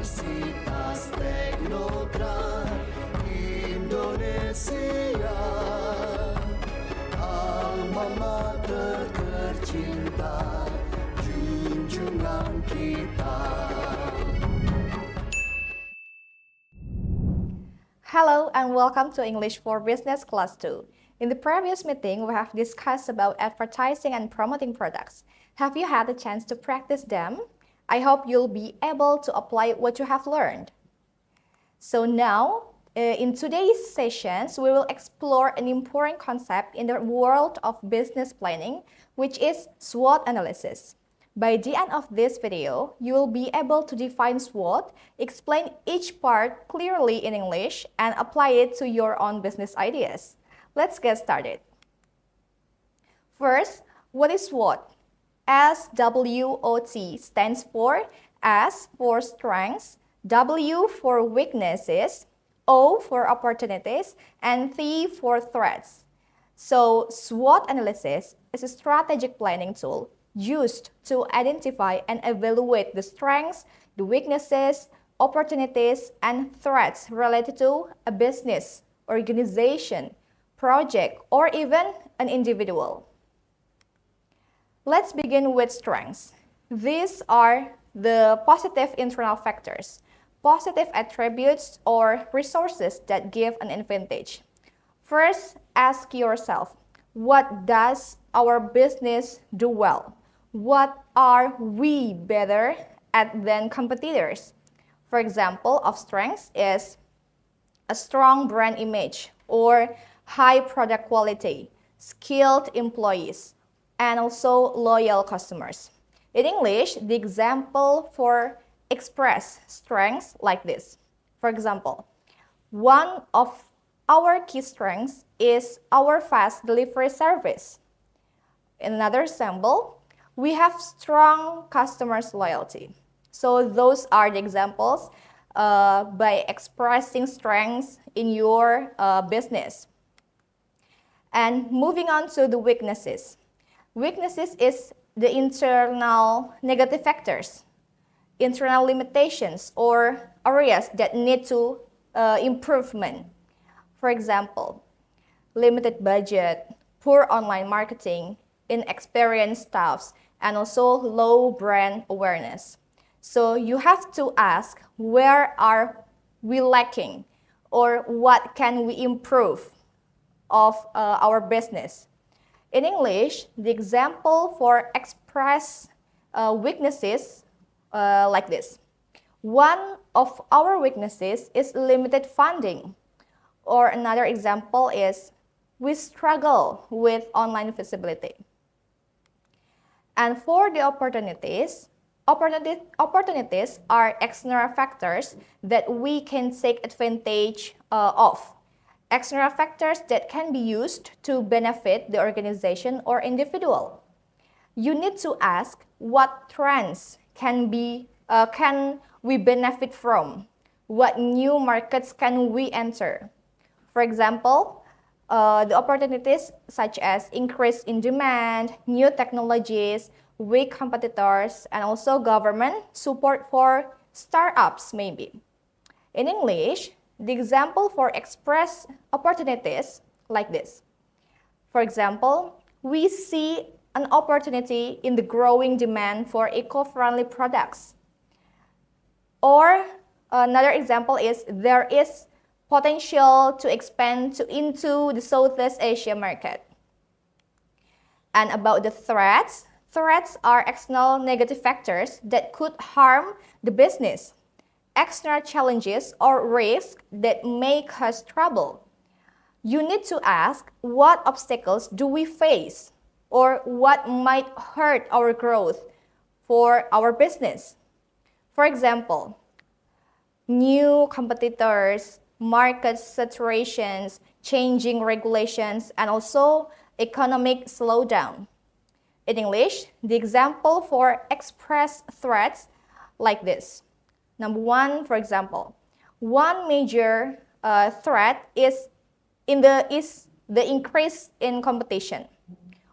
Universitas Teknokrat Indonesia, alma mater tercinta, junjungan kita. Hello and welcome to English for Business Class 2. In the previous meeting, we have discussed about advertising and promoting products. Have you had a chance to practice them? I hope you'll be able to apply what you have learned. So now, in today's sessions, we will explore an important concept in the world of business planning, which is SWOT analysis. By the end of this video, you will be able to define SWOT, explain each part clearly in English, and apply it to your own business ideas. Let's get started. First, what is SWOT? SWOT stands for S for strengths, W for weaknesses, O for opportunities, and T for threats. So, SWOT analysis is a strategic planning tool used to identify and evaluate the strengths, the weaknesses, opportunities, and threats related to a business, organization, project, or even an individual. Let's begin with strengths. These are the positive internal factors, positive attributes or resources that give an advantage. First, ask yourself, what does our business do well? What are we better at than competitors? For example, of strengths is a strong brand image or high product quality, skilled employees, and also loyal customers. In English, the example for express strengths like this. For example, one of our key strengths is our fast delivery service. In another example, we have strong customers' loyalty. So those are the examples by expressing strengths in your business. And moving on to the weaknesses. Weaknesses is the internal negative factors, internal limitations, or areas that need to improvement. For example, limited budget, poor online marketing, inexperienced staffs, and also low brand awareness. So you have to ask, where are we lacking, or what can we improve of our business? In English, the example for express weaknesses like this. One of our weaknesses is limited funding. Or another example is, we struggle with online visibility. And for the opportunities are external factors that we can take advantage of. External factors that can be used to benefit the organization or individual. You need to ask, what trends can we benefit from? What new markets can we enter? For example, the opportunities such as increase in demand, new technologies, weak competitors, and also government support for startups maybe. In English, the example for express opportunities like this. For example, we see an opportunity in the growing demand for eco-friendly products. Or another example is, there is potential to expand into the Southeast Asia market. And about the threats are external negative factors that could harm the business, external challenges or risks that may cause trouble. You need to ask, what obstacles do we face, or what might hurt our growth for our business? For example, new competitors, market saturations, changing regulations, and also economic slowdown. In English, the example for express threats like this. Number one, for example, one major threat is the increase in competition,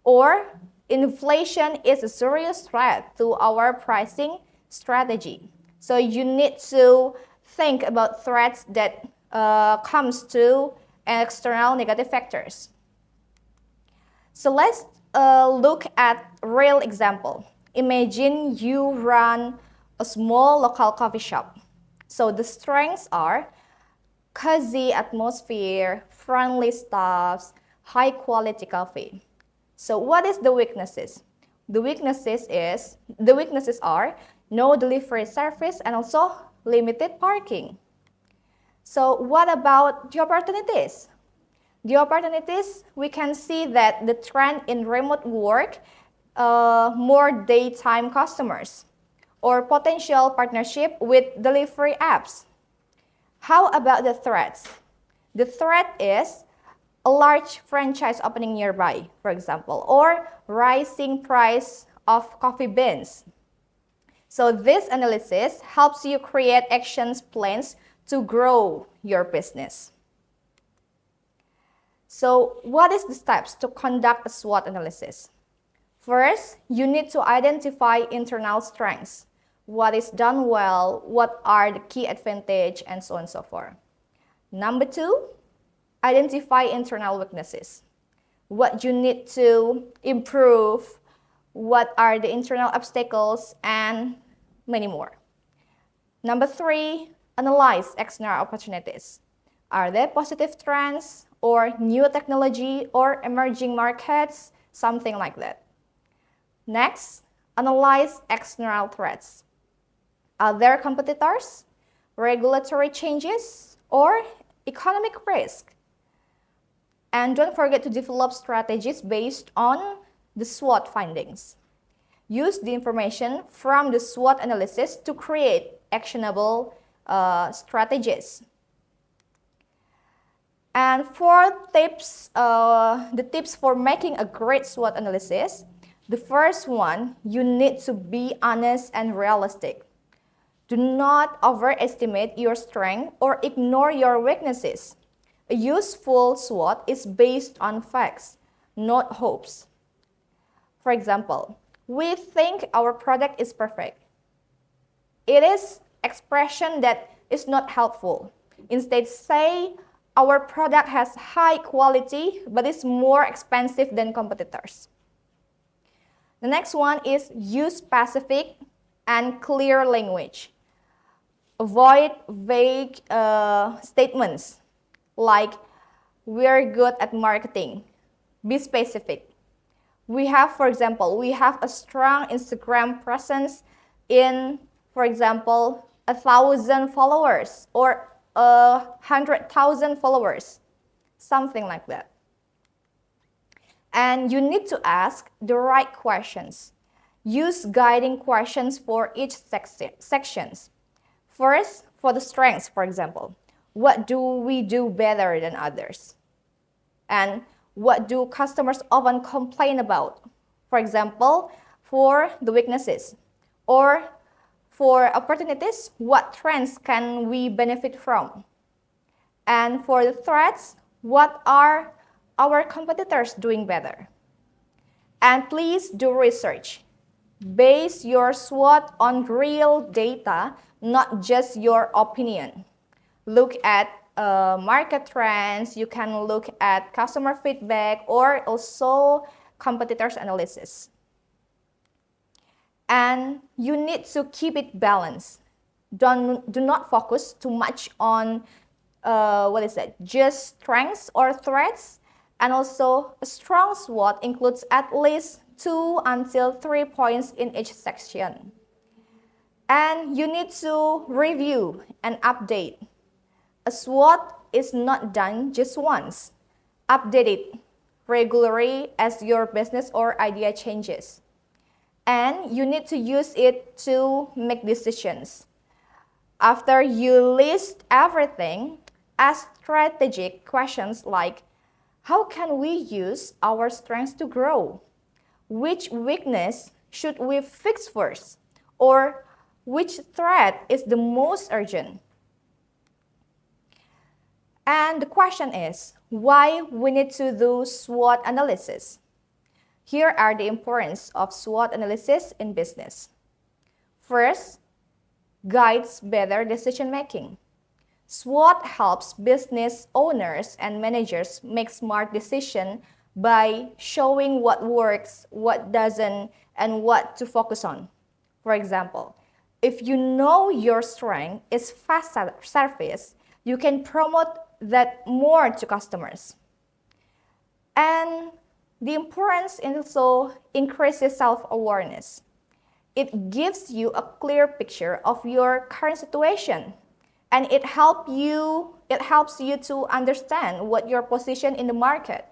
or inflation is a serious threat to our pricing strategy. So you need to think about threats that comes to external negative factors. So let's look at a real example. Imagine you run a small local coffee shop. So the strengths are cozy atmosphere, friendly staffs, high quality coffee. So what is the weaknesses? The weaknesses are no delivery service and also limited parking. So what about the opportunities? The opportunities, we can see that the trend in remote work, more daytime customers, or potential partnership with delivery apps. How about the threats? The threat is a large franchise opening nearby, for example, or rising price of coffee beans. So this analysis helps you create actions plans to grow your business. So what is the steps to conduct a SWOT analysis? First, you need to identify internal strengths. What is done well, what are the key advantages, and so on and so forth. Number two, identify internal weaknesses. What you need to improve, what are the internal obstacles, and many more. Number three, analyze external opportunities. Are there positive trends or new technology or emerging markets, something like that. Next, analyze external threats. Are there competitors, regulatory changes, or economic risk? And don't forget to develop strategies based on the SWOT findings. Use the information from the SWOT analysis to create actionable strategies. And for tips, the tips for making a great SWOT analysis, the first one, you need to be honest and realistic. Do not overestimate your strength or ignore your weaknesses. A useful SWOT is based on facts, not hopes. For example, we think our product is perfect. It is expression that is not helpful. Instead, say our product has high quality but is more expensive than competitors. The next one is use specific and clear language. Avoid vague statements like we're good at marketing. Be specific. We have, for example, we have a strong Instagram presence in, for example, 1,000 followers or 100,000 followers, something like that. And you need to ask the right questions. Use guiding questions for each sections. First, for the strengths, for example, what do we do better than others? And what do customers often complain about? For example, for the weaknesses. Or for opportunities, what trends can we benefit from? And for the threats, what are our competitors doing better? And please do research. Base your SWOT on real data, not just your opinion. Look at market trends, you can look at customer feedback or also competitors analysis. And you need to keep it balanced. Do not focus too much on just strengths or threats. And also a strong SWOT includes at least 2 until 3 points in each section. And you need to review and update. A SWOT is not done just once. Update it regularly as your business or idea changes. And you need to use it to make decisions. After you list everything, ask strategic questions like, how can we use our strengths to grow? Which weakness should we fix first? Or which threat is the most urgent? And the question is, why we need to do SWOT analysis? Here are the importance of SWOT analysis in business. First, guides better decision making. SWOT helps business owners and managers make smart decisions by showing what works, what doesn't, and what to focus on. For example, if you know your strength is fast service, you can promote that more to customers. And the importance also increases self-awareness. It gives you a clear picture of your current situation, and it helps you to understand what your position in the market.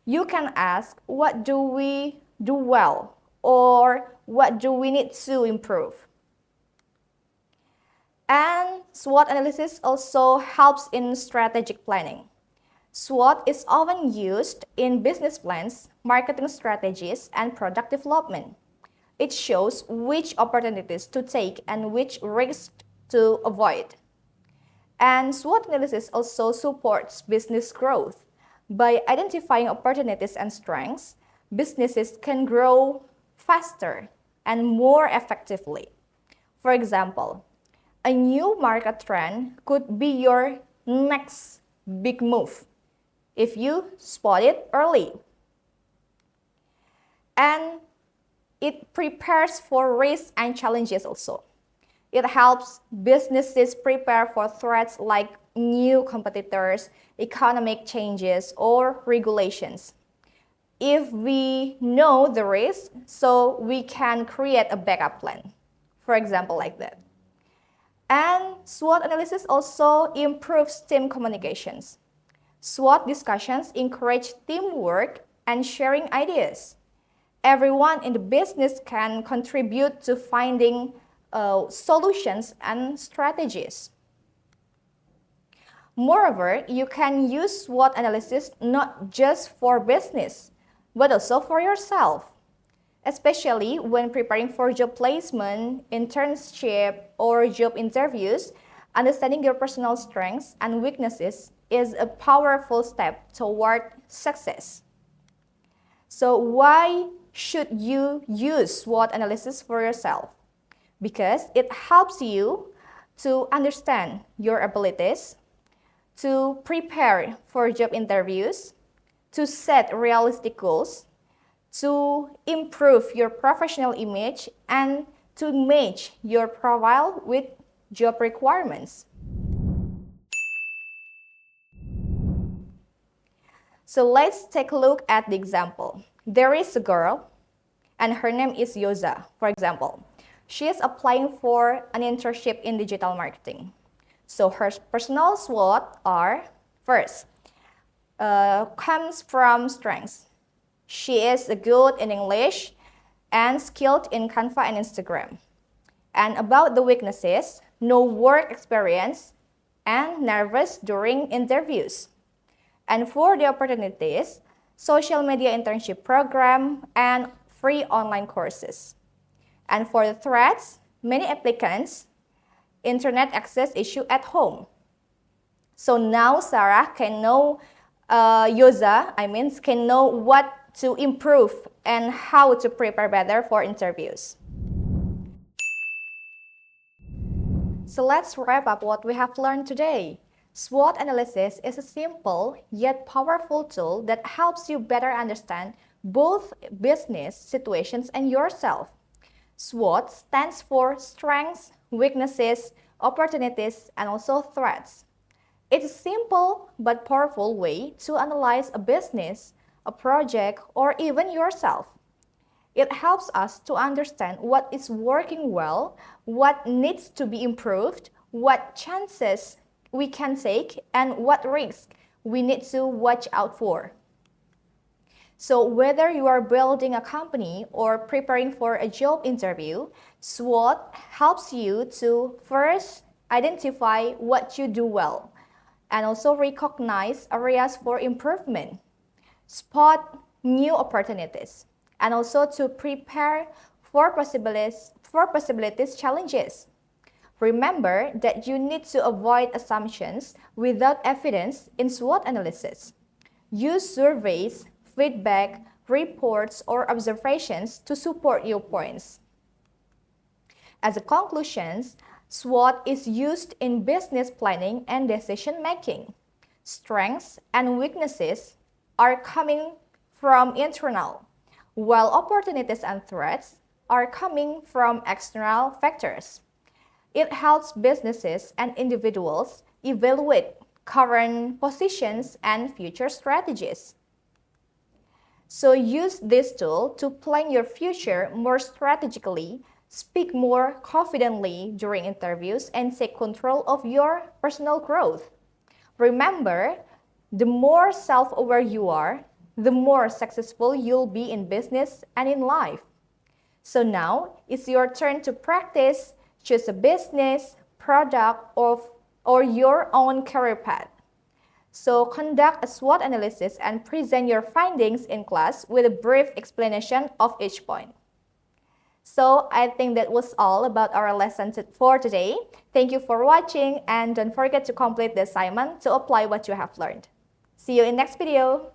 You can ask, what do we do well, or what do we need to improve? And SWOT analysis also helps in strategic planning. SWOT is often used in business plans, marketing strategies, and product development. It shows which opportunities to take and which risks to avoid. And SWOT analysis also supports business growth. By identifying opportunities and strengths, businesses can grow faster and more effectively. For example, a new market trend could be your next big move if you spot it early. And it prepares for risks and challenges also. It helps businesses prepare for threats like new competitors, economic changes, or regulations. If we know the risk, so we can create a backup plan, for example, like that. And SWOT analysis also improves team communications. SWOT discussions encourage teamwork and sharing ideas. Everyone in the business can contribute to finding solutions and strategies. Moreover, you can use SWOT analysis not just for business, but also for yourself, especially when preparing for job placement, internship, or job interviews. Understanding your personal strengths and weaknesses is a powerful step toward success. So why should you use SWOT analysis for yourself? Because it helps you to understand your abilities, to prepare for job interviews, to set realistic goals, to improve your professional image, and to match your profile with job requirements. So let's take a look at the example. There is a girl, and her name is Yoza, for example. She is applying for an internship in digital marketing. So her personal SWOT are, first, comes from strengths. She is good in English and skilled in Canva and Instagram. And about the weaknesses, no work experience and nervous during interviews. And for the opportunities, social media internship program and free online courses. And for the threats, many applicants, internet access issue at home. So now Sarah can know, can know what to improve and how to prepare better for interviews. So let's wrap up what we have learned today. SWOT analysis is a simple yet powerful tool that helps you better understand both business situations and yourself. SWOT stands for strengths, weaknesses, opportunities, and also threats. It's a simple but powerful way to analyze a business, a project, or even yourself. It helps us to understand what is working well, what needs to be improved, what chances we can take, and what risks we need to watch out for. So whether you are building a company or preparing for a job interview, SWOT helps you to first identify what you do well and also recognize areas for improvement, spot new opportunities, and also to prepare for possibilities challenges. Remember that you need to avoid assumptions without evidence in SWOT analysis. Use surveys, feedback, reports, or observations to support your points. As a conclusion, SWOT is used in business planning and decision making. Strengths and weaknesses are coming from internal, while opportunities and threats are coming from external factors. It helps businesses and individuals evaluate current positions and future strategies. So use this tool to plan your future more strategically, speak more confidently during interviews, and take control of your personal growth. Remember, the more self-aware you are, the more successful you'll be in business and in life. So now it's your turn to practice, choose a business, product, or your own career path. So conduct a SWOT analysis and present your findings in class with a brief explanation of each point. So I think that was all about our lesson for today. Thank you for watching and don't forget to complete the assignment to apply what you have learned. See you in next video.